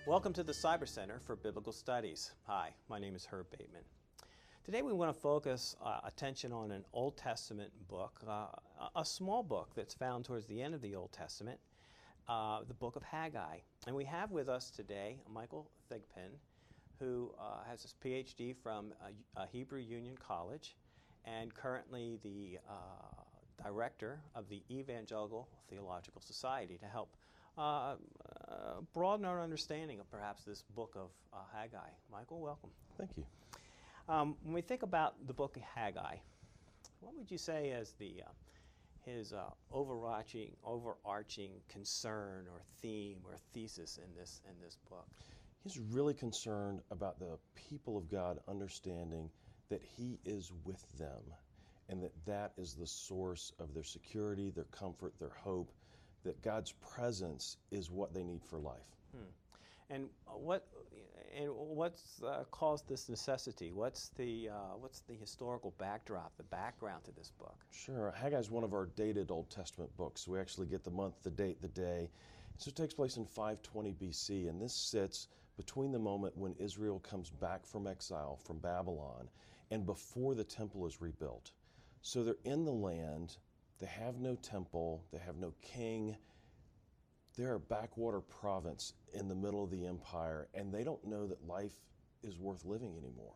Welcome to the Cyber Center for Biblical Studies. Hi, my name is Herb Bateman. Today we want to focus attention on an Old Testament book, a small book that's found towards the end of the Old Testament, the book of Haggai. And we have with us today Michael Thigpen, who has his PhD from Hebrew Union College and currently the director of the Evangelical Theological Society to help broaden our understanding of perhaps this book of Haggai. Michael, welcome. Thank you. When we think about the book of Haggai, what would you say is his overarching concern or theme or thesis in this book? He's really concerned about the people of God understanding that He is with them and that is the source of their security, their comfort, their hope, that God's presence is what they need for life. And what's caused this necessity? What's the historical backdrop, the background to this book? Sure. Haggai is one of our dated Old Testament books. We actually get the month, the date, the day. So it takes place in 520 BC, and this sits between the moment when Israel comes back from exile from Babylon and before the temple is rebuilt. So they're in the land. They have no temple, they have no king. They're a backwater province in the middle of the empire, and they don't know that life is worth living anymore.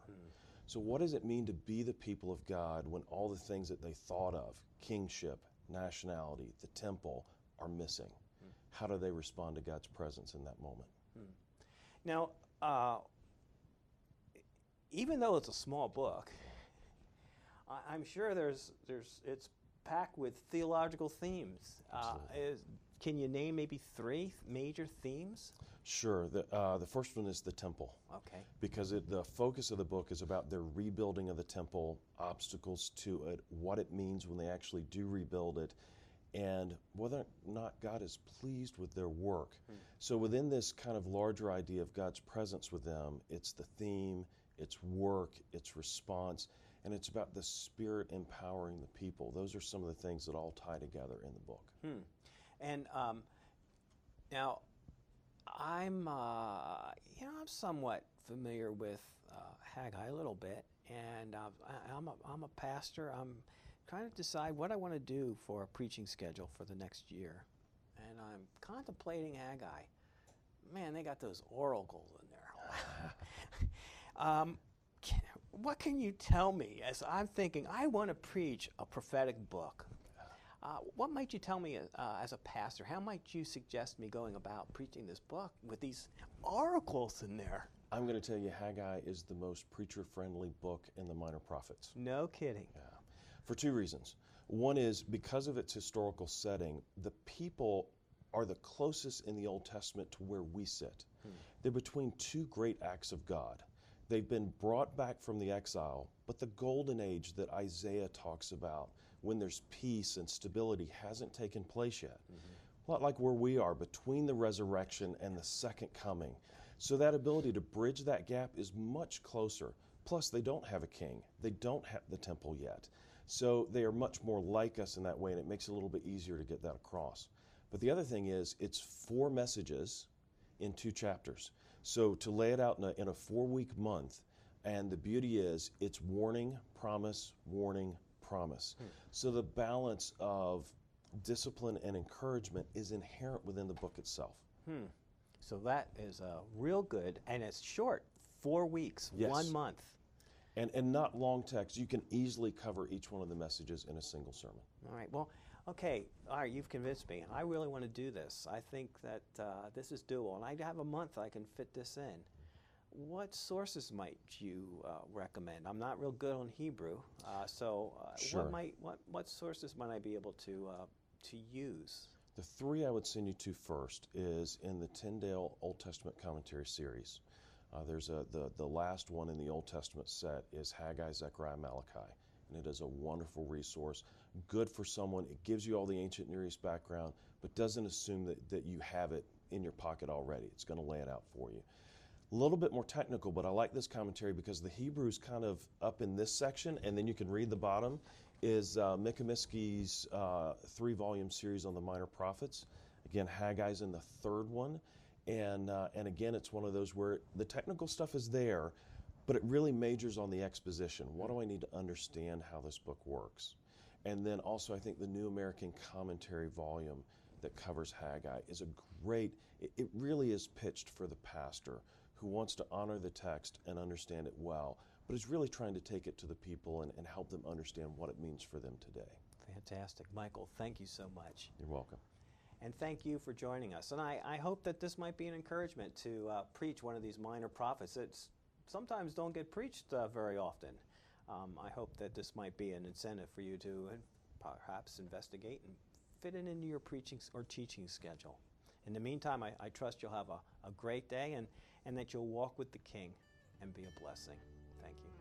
So what does it mean to be the people of God when all the things that they thought of, kingship, nationality, the temple, are missing? How do they respond to God's presence in that moment? Now, even though it's a small book, I'm sure it's packed with theological themes. Can you name maybe three major themes? Sure. The first one is the temple. Okay. Because the focus of the book is about their rebuilding of the temple, obstacles to it, what it means when they actually do rebuild it, and whether or not God is pleased with their work. So within this kind of larger idea of God's presence with them, it's the theme, it's work, it's response, and it's about the Spirit empowering the people. Those are some of the things that all tie together in the book. And now, I'm somewhat familiar with Haggai a little bit, and I'm a pastor. I'm trying to decide what I want to do for a preaching schedule for the next year, and I'm contemplating Haggai. Man, they got those oracles in there. What can you tell me as I'm thinking, I want to preach a prophetic book? What might you tell me as a pastor? How might you suggest me going about preaching this book with these oracles in there? I'm going to tell you Haggai is the most preacher-friendly book in the Minor Prophets. No kidding. Yeah. For two reasons. One is because of its historical setting, the people are the closest in the Old Testament to where we sit. They're between two great acts of God. They've been brought back from the exile, but the golden age that Isaiah talks about, when there's peace and stability, hasn't taken place yet. A lot like where we are between the resurrection and the second coming. So that ability to bridge that gap is much closer. Plus, they don't have a king. They don't have the temple yet. So they are much more like us in that way, and it makes it a little bit easier to get that across. But the other thing is, it's 4 messages in 2 chapters. So to lay it out in a 4-week month, and the beauty is it's warning, promise, warning, promise. So the balance of discipline and encouragement is inherent within the book itself. So that is real good, and it's short, 4 weeks, Yes. 1 month. And not long text. You can easily cover each one of the messages in a single sermon. All right, well, okay, all right, you've convinced me. I really want to do this. I think that this is doable, and I have a month I can fit this in. What sources might you recommend? I'm not real good on Hebrew, so Sure. what sources might I be able to use? The 3 I would send you to first is in the Tyndale Old Testament Commentary series. There's the last one in the Old Testament set is Haggai, Zechariah, Malachi. And it is a wonderful resource, good for someone. It gives you all the ancient Near East background, but doesn't assume that you have it in your pocket already. It's going to lay it out for you. A little bit more technical, but I like this commentary because the Hebrew's kind of up in this section, and then you can read the bottom, is Mikamiski's 3-volume series on the Minor Prophets. Again, Haggai's in the 3rd one. And again, it's one of those where the technical stuff is there, but it really majors on the exposition. What do I need to understand how this book works? And then also, I think the New American Commentary volume that covers Haggai is a great, it really is pitched for the pastor who wants to honor the text and understand it well, but is really trying to take it to the people and help them understand what it means for them today. Fantastic. Michael, thank you so much. You're welcome. And thank you for joining us. And I hope that this might be an encouragement to preach one of these minor prophets that sometimes don't get preached very often. I hope that this might be an incentive for you to perhaps investigate and fit it into your preaching or teaching schedule. In the meantime, I trust you'll have a great day and that you'll walk with the King and be a blessing. Thank you.